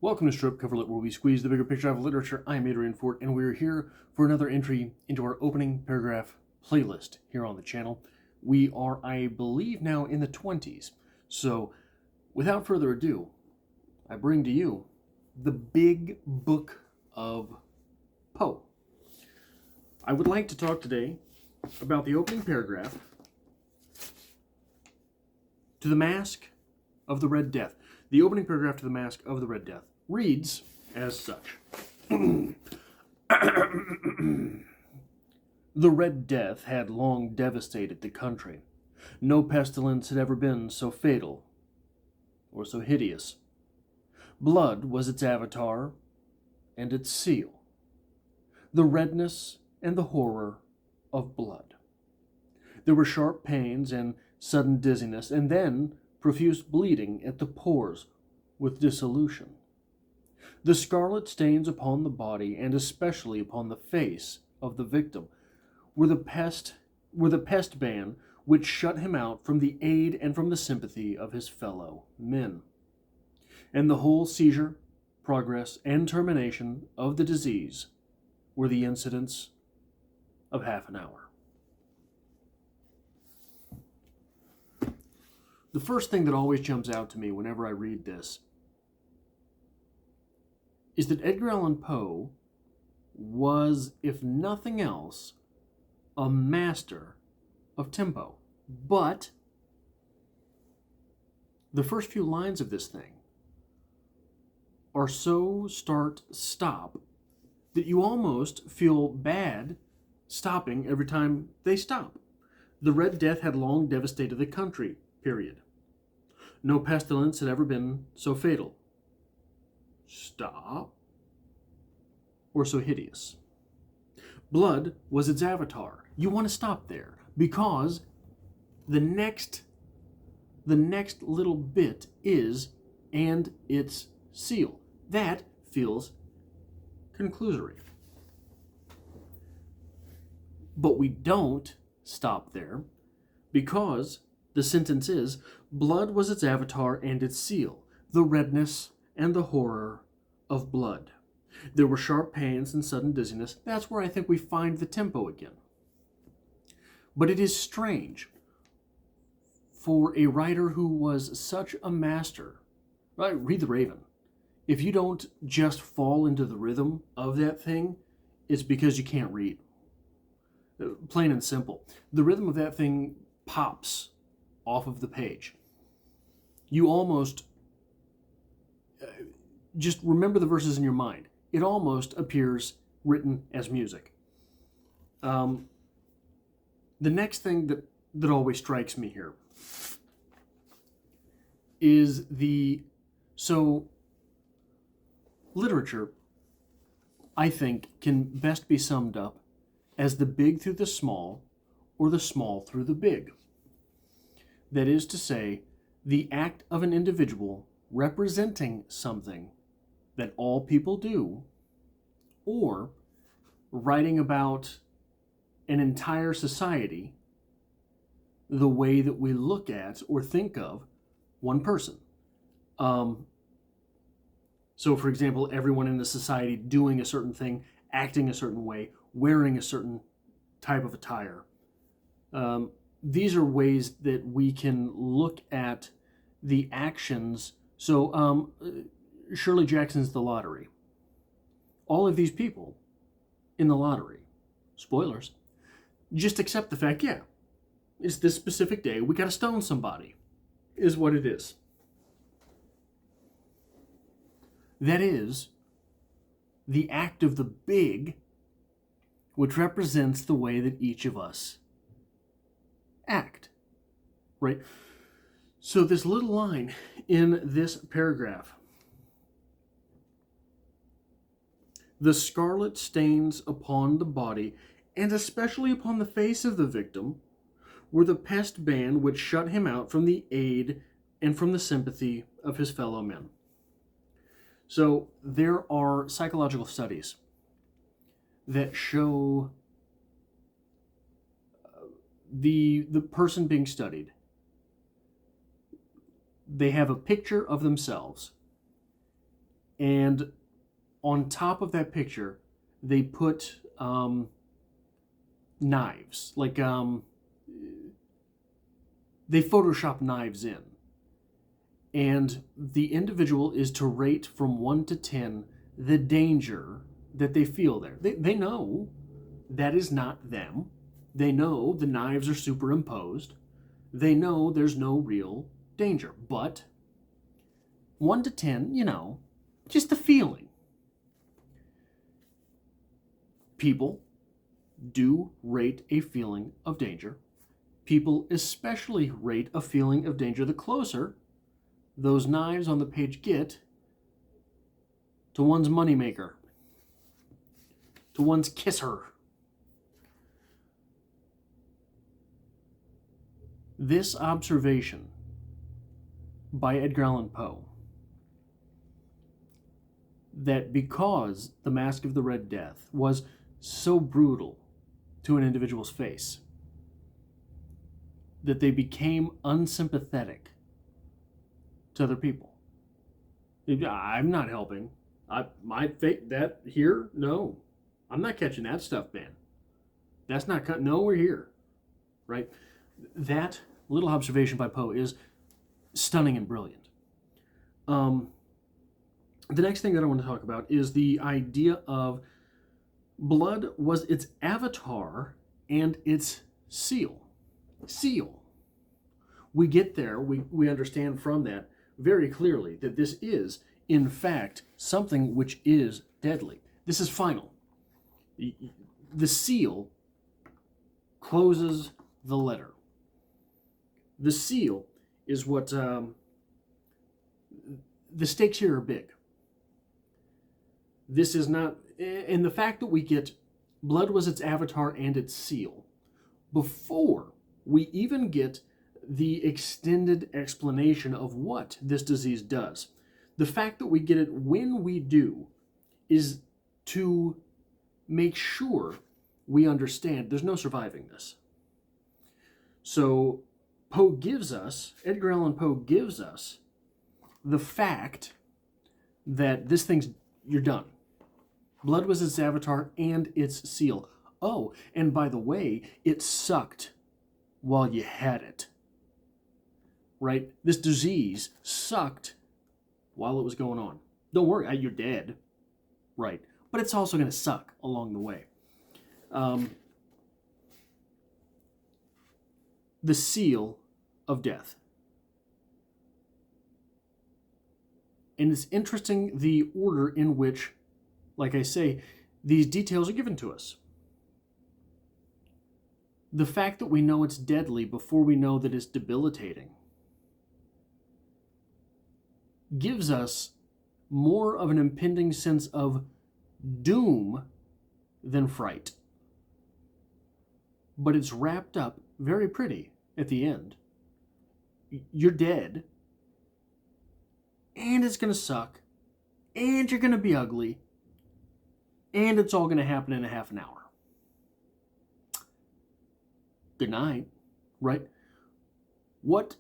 Welcome to Strip Coverlet, where we squeeze the bigger picture out of literature. I am Adrian Fort, and we're here for another entry into our opening paragraph playlist here on the channel. We are, I believe, now in the 20s. So, without further ado, I bring to you the Big Book of Poe. I would like to talk today about the opening paragraph to the Masque of the Red Death. The opening paragraph to the Masque of the Red Death reads as such. The Red Death had long devastated the country. No pestilence had ever been so fatal or so hideous. Blood was its avatar and its seal. The redness and the horror of blood. There were sharp pains and sudden dizziness, and then profuse bleeding at the pores with dissolution. The scarlet stains upon the body, and especially upon the face of the victim, were the pest ban which shut him out from the aid and from the sympathy of his fellow men. And the whole seizure, progress, and termination of the disease were the incidents of half an hour. The first thing that always jumps out to me whenever I read this is that Edgar Allan Poe was, if nothing else, a master of tempo. But the first few lines of this thing are so start-stop that you almost feel bad stopping every time they stop. The Red Death had long devastated the country, period. No pestilence had ever been so fatal. Stop. Or so hideous. Blood was its avatar. You want to stop there because the next little bit is and its seal. That feels conclusory. But we don't stop there because the sentence is, blood was its avatar and its seal, the redness and the horror of blood. There were sharp pains and sudden dizziness. That's where I think we find the tempo again. But it is strange for a writer who was such a master. Right? Read The Raven. If you don't just fall into the rhythm of that thing, it's because you can't read. Plain and simple. The rhythm of that thing pops off of the page. You almost just remember the verses in your mind. It almost appears written as music. The next thing that always strikes me here is literature, I think, can best be summed up as the big through the small or the small through the big. That is to say, the act of an individual representing something that all people do, or writing about an entire society the way that we look at or think of one person. So, for example, everyone in the society doing a certain thing, acting a certain way, wearing a certain type of attire. These are ways that we can look at the actions. So, Shirley Jackson's The Lottery. All of these people in the lottery, spoilers, just accept the fact, yeah, it's this specific day, we gotta stone somebody, is what it is. That is the act of the big, which represents the way that each of us act, right? So this little line in this paragraph, the scarlet stains upon the body, and especially upon the face of the victim, were the pest ban which shut him out from the aid and from the sympathy of his fellow men. So there are psychological studies that show the person being studied, they have a picture of themselves And on top of that picture, they put knives. Like, they Photoshop knives in. And the individual is to rate from 1 to 10 the danger that they feel there. They know that is not them. They know the knives are superimposed. They know there's no real danger. But 1 to 10, just the feeling. People do rate a feeling of danger. People especially rate a feeling of danger the closer those knives on the page get to one's moneymaker, to one's kisser. This observation by Edgar Allan Poe, that because the Masque of the Red Death was so brutal to an individual's face, that they became unsympathetic to other people. I'm not helping. My fate, that here, no. I'm not catching that stuff, man. That's not cut. No, we're here. Right? That little observation by Poe is stunning and brilliant. The next thing that I want to talk about is the idea of blood was its avatar and its seal. Seal. We get there, we understand from that very clearly that this is, in fact, something which is deadly. This is final. The seal closes the letter. The seal is what, the stakes here are big. This is not, and the fact that we get blood was its avatar and its seal, before we even get the extended explanation of what this disease does. The fact that we get it when we do is to make sure we understand there's no surviving this. So Edgar Allan Poe gives us the fact that this thing's, you're done. Blood was its avatar and its seal. Oh, and by the way, it sucked while you had it. Right? This disease sucked while it was going on. Don't worry, you're dead. Right? But it's also going to suck along the way. The seal of death. And it's interesting the order in which, like I say, these details are given to us. The fact that we know it's deadly before we know that it's debilitating gives us more of an impending sense of doom than fright. But it's wrapped up very pretty at the end. You're dead, and it's going to suck, and you're going to be ugly, and it's all going to happen in a half an hour. Good night, right? What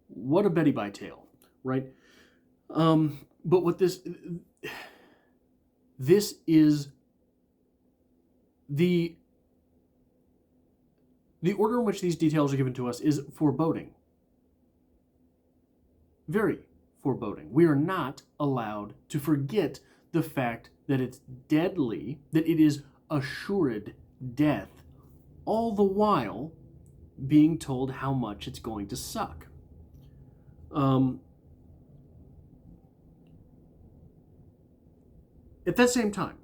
a Betty Bye tale, right? But what this is the order in which these details are given to us is foreboding. Very foreboding. We are not allowed to forget the fact that it's deadly, that it is assured death, all the while being told how much it's going to suck. At that same time,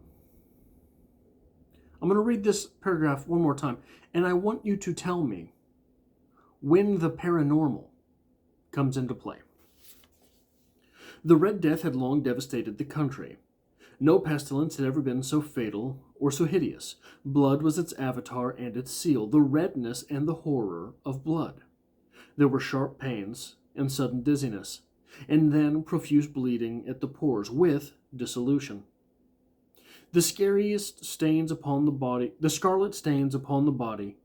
I'm going to read this paragraph one more time, and I want you to tell me when the paranormal comes into play. The Red Death had long devastated the country. No pestilence had ever been so fatal or so hideous. Blood was its avatar and its seal, the redness and the horror of blood. There were sharp pains and sudden dizziness, and then profuse bleeding at the pores with dissolution. The scariest stains upon the body, the scarlet stains upon the body,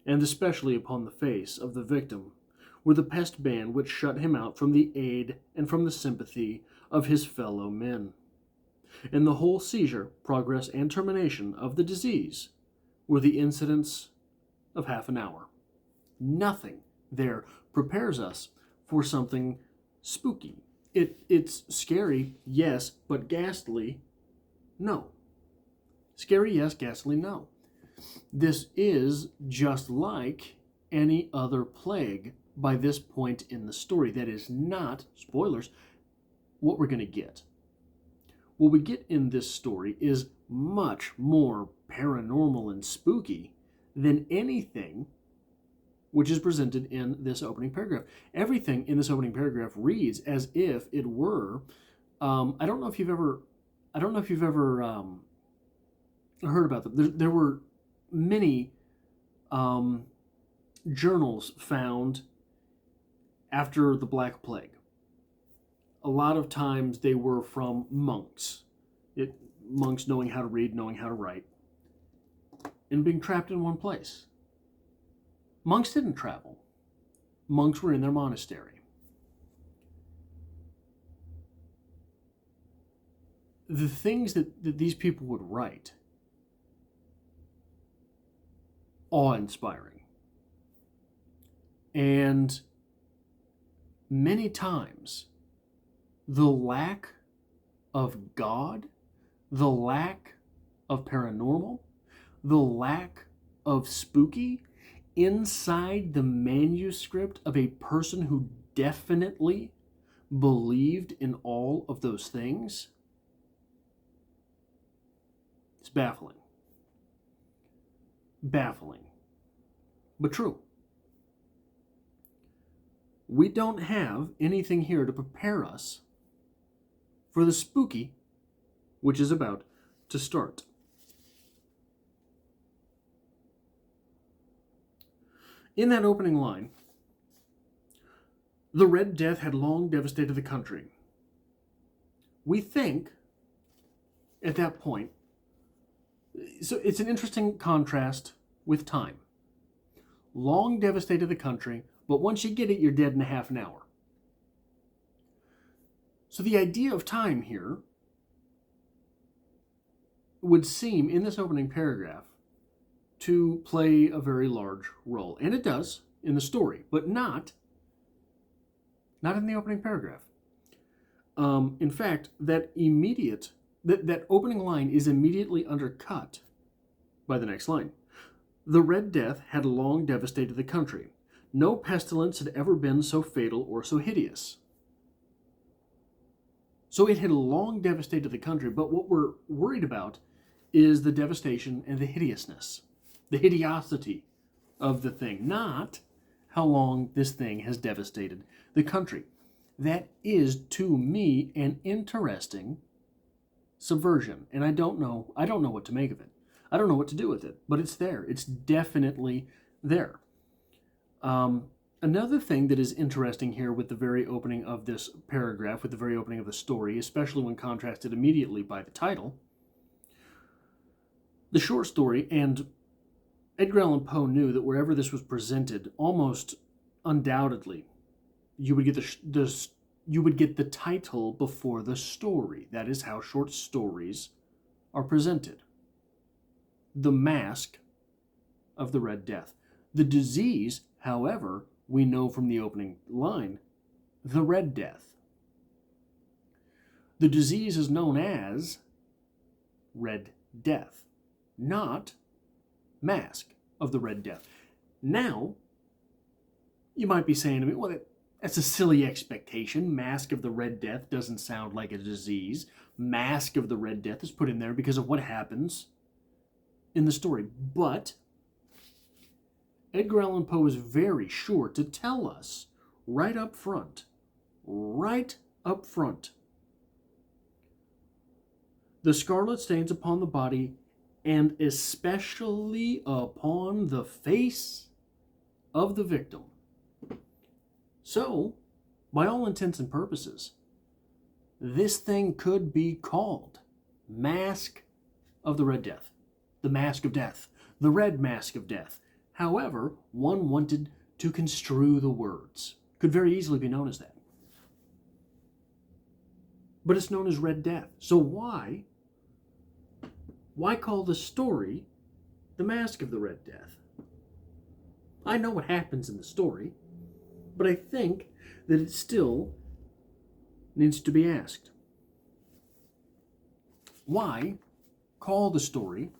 and especially upon the face of the victim, were the pest band which shut him out from the aid and from the sympathy of his fellow men. and the whole seizure, progress, and termination of the disease were the incidents of half an hour. Nothing there prepares us for something spooky. It's scary, yes, but ghastly, no. Scary, yes, ghastly, no. This is just like any other plague by this point in the story. That is not, spoilers, what we're going to get. What we get in this story is much more paranormal and spooky than anything which is presented in this opening paragraph. Everything in this opening paragraph reads as if it were, I don't know if you've ever heard about them. There were many journals found after the Black Plague. A lot of times they were from monks. Monks knowing how to read, knowing how to write, and being trapped in one place. Monks didn't travel. Monks were in their monastery. The things that these people would write, awe-inspiring. And many times, the lack of God, the lack of paranormal, the lack of spooky inside the manuscript of a person who definitely believed in all of those things, it's baffling. Baffling, but true. We don't have anything here to prepare us for the spooky which is about to start. In that opening line, the Red Death had long devastated the country. We think, at that point, so it's an interesting contrast with time. Long devastated the country, but once you get it, you're dead in a half an hour. So the idea of time here would seem, in this opening paragraph, to play a very large role. And it does in the story, but not in the opening paragraph. In fact, that opening line is immediately undercut by the next line. The Red Death had long devastated the country. No pestilence had ever been so fatal or so hideous. So it had long devastated the country, but what we're worried about is the devastation and the hideousness, the hideosity of the thing, not how long this thing has devastated the country. That is, to me, an interesting subversion, and I don't know what to make of it. I don't know what to do with it, but it's there. It's definitely there. Another thing that is interesting here with the very opening of this paragraph, with the very opening of the story, especially when contrasted immediately by the title, the short story, and Edgar Allan Poe knew that wherever this was presented, almost undoubtedly, you would get the title before the story. That is how short stories are presented. The Masque of the Red Death. The disease, however, we know from the opening line, the Red Death. The disease is known as Red Death, not Masque of the Red Death. Now, you might be saying to me, well, that's a silly expectation. Masque of the Red Death doesn't sound like a disease. Masque of the Red Death is put in there because of what happens in the story. But Edgar Allan Poe is very sure to tell us right up front, the scarlet stains upon the body and especially upon the face of the victim. So, by all intents and purposes, this thing could be called Masque of the Red Death, the Masque of Death, the Red Masque of Death. However, one wanted to construe the words. Could very easily be known as that. but it's known as Red Death. So why call the story The Masque of the Red Death? I know what happens in the story, but I think that it still needs to be asked. Why call the story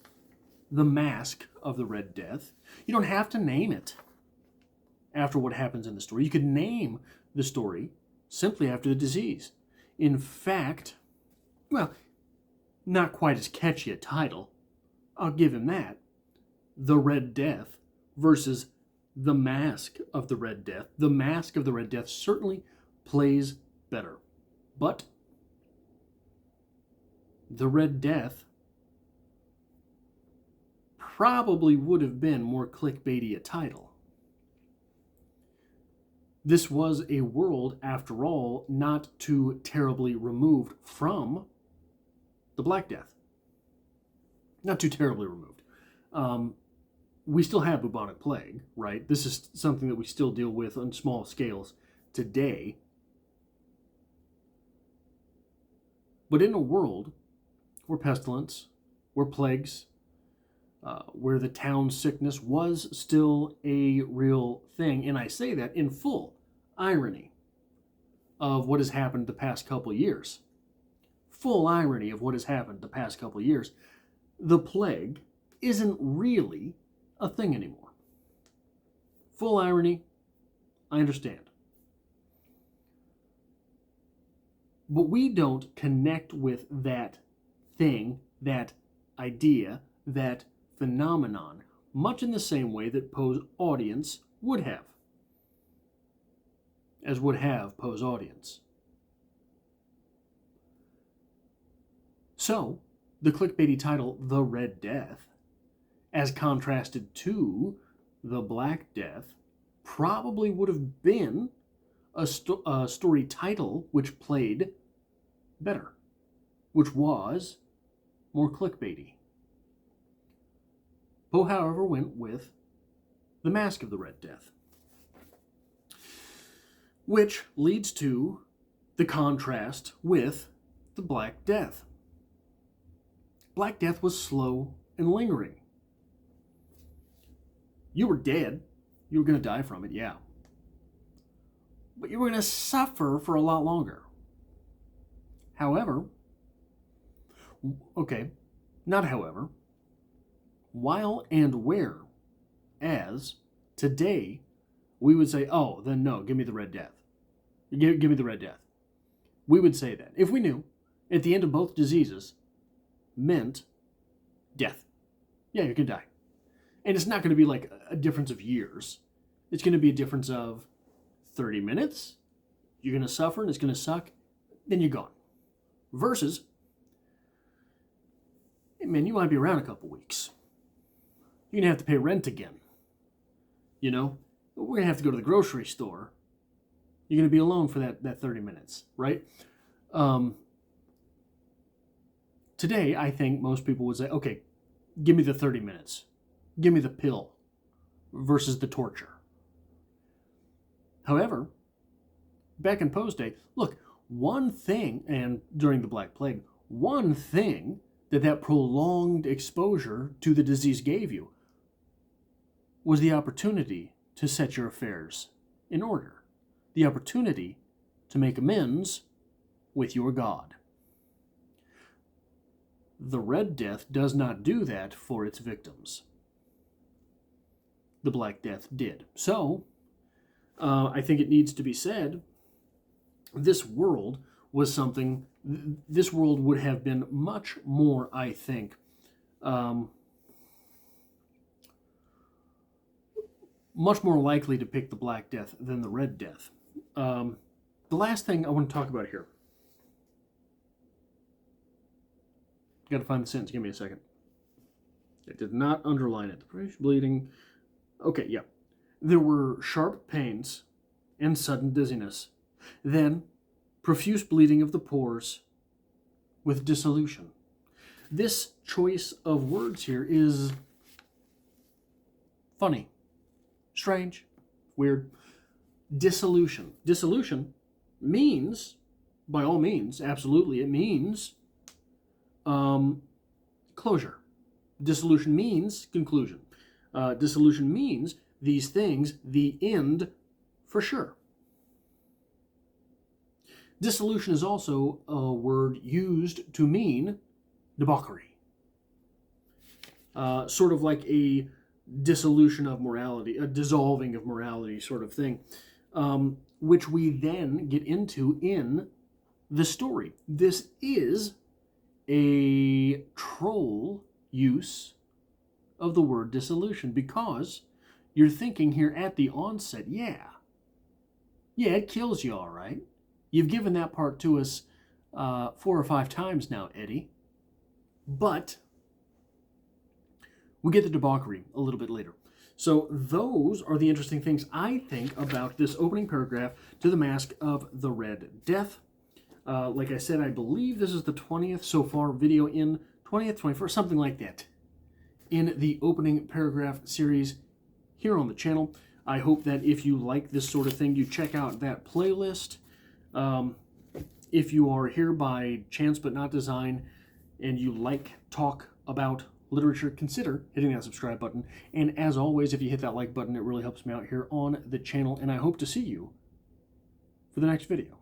The Masque of the Red Death? You don't have to name it after what happens in the story. You could name the story simply after the disease. In fact, well, not quite as catchy a title. I'll give him that. The Red Death versus The Masque of the Red Death. The Masque of the Red Death certainly plays better. But The Red Death probably would have been more clickbaity a title. This was a world, after all, not too terribly removed from the Black Death. Not too terribly removed. We still have bubonic plague, right? This is something that we still deal with on small scales today. But in a world where pestilence, where plagues, where the town sickness was still a real thing, and I say that in full irony of what has happened the past couple years. Full irony of what has happened the past couple years. The plague isn't really a thing anymore. Full irony, I understand. But we don't connect with that thing, that idea, that phenomenon, much in the same way that Poe's audience would have, as would have Poe's audience. So, the clickbaity title, The Red Death, as contrasted to The Black Death, probably would have been a story title which played better, which was more clickbaity. Poe, however, went with The Masque of the Red Death, which leads to the contrast with The Black Death. Black Death was slow and lingering. You were dead. You were going to die from it, yeah. But you were going to suffer for a lot longer. However, not however, while and where, as today, we would say, oh, then no, give me the Red Death. Give me the Red Death. We would say that if we knew at the end of both diseases meant death. Yeah, you can die. And it's not going to be like a difference of years. It's going to be a difference of 30 minutes. You're going to suffer and it's going to suck. Then you're gone. Versus, hey man, you might be around a couple weeks. You're going to have to pay rent again. You know, we're going to have to go to the grocery store. You're going to be alone for that 30 minutes, right? Today, I think most people would say, okay, give me the 30 minutes. Give me the pill versus the torture. However, back in Poe's day, look, one thing, and during the Black Plague, one thing that prolonged exposure to the disease gave you was the opportunity to set your affairs in order. The opportunity to make amends with your God. The Red Death does not do that for its victims. The Black Death did. So, I think it needs to be said, this world was something, this world would have been much more, I think, much more likely to pick the Black Death than the Red Death. The last thing I want to talk about here. Got to find the sentence. Give me a second. I did not underline it. Bleeding. Okay, yeah. There were sharp pains and sudden dizziness. Then, profuse bleeding of the pores with dissolution. This choice of words here is funny, strange, weird. Dissolution. Dissolution means by all means, absolutely, it means closure. Dissolution means conclusion. Dissolution means these things, the end for sure. Dissolution is also a word used to mean debauchery. Sort of like a dissolution of morality, a dissolving of morality sort of thing, which we then get into in the story. This is a troll use of the word dissolution, because you're thinking here at the onset, yeah, it kills you, all right. You've given that part to us 4 or 5 times now, Eddie. But we get the debauchery a little bit later. So those are the interesting things, I think, about this opening paragraph to the Masque of the Red Death. Like I said, I believe this is the 20th so far video in, 20th, 21st, something like that, in the opening paragraph series here on the channel. I hope that if you like this sort of thing, you check out that playlist. If you are here by chance but not design, and you like talk about literature, consider hitting that subscribe button. And as always, if you hit that like button, it really helps me out here on the channel, and I hope to see you for the next video.